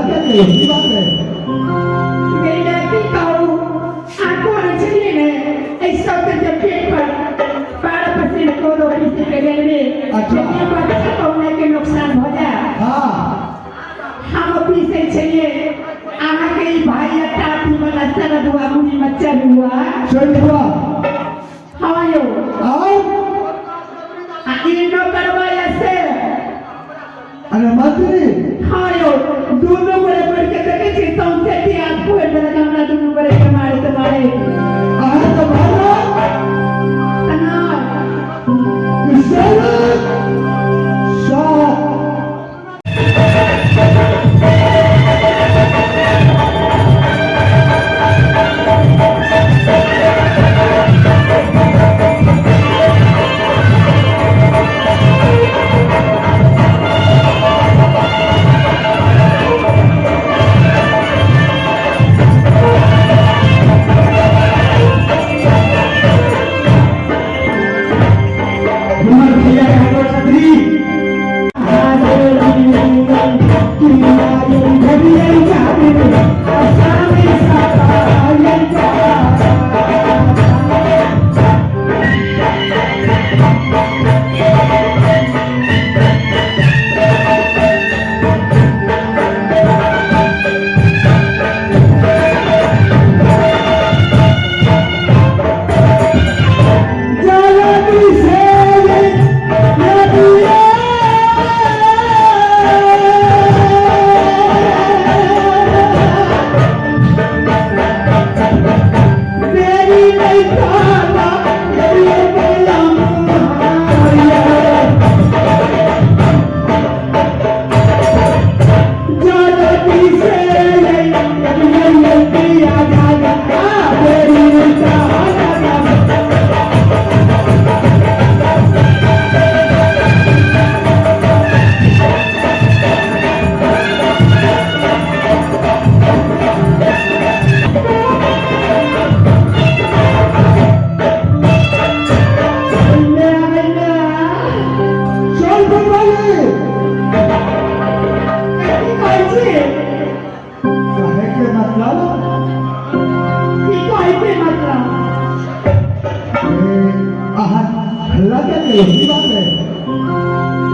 क्या कही बात है बेटा की कहूँ आपको चलिए ने ऐसा तो जब पेट पर 12% को दो पैसे के लिए अच्छा। ये बात कहने के नुकसान हो जाए हाँ हम पीछे चलिए आहा के भाई टापी वाला सरद हुआ मुझे मच्छर हुआ चल हुआ हाँ यो आओ ये नो करवाया से अरे मंत्री हाँ यो दोनों बड़े बड़े के तक चिंता उनसे थी आपको एक तरह का हमला दोनों बड़े तुम्हारे अरे तो भालो तना इशारा शाह यही बात है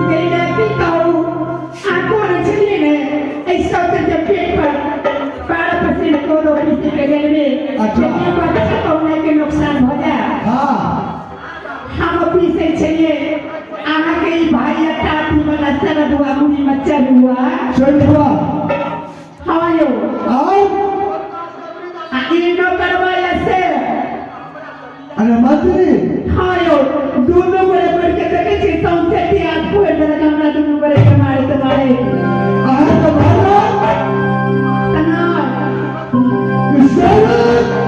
बेटा की कहूँ आपको चलिए ने ऐसा तो जब पेट पर 12% को दो पैसे के लिए अच्छा। ये बात कहने के नुकसान हो जाए हाँ हम पीछे चलिए आहा के भाई टापी वाला सरद हुआ मुझे मच्छर हुआ चल हुआ हाँ यो आओ ये नो करवाया से अरे मंत्री हाँ यो दोनों बड़े बड़े के तक चिंता उनसे थी आपको एक तरह का हमला दोनों बड़े तुम्हारे अरे तो भालो तना इशारा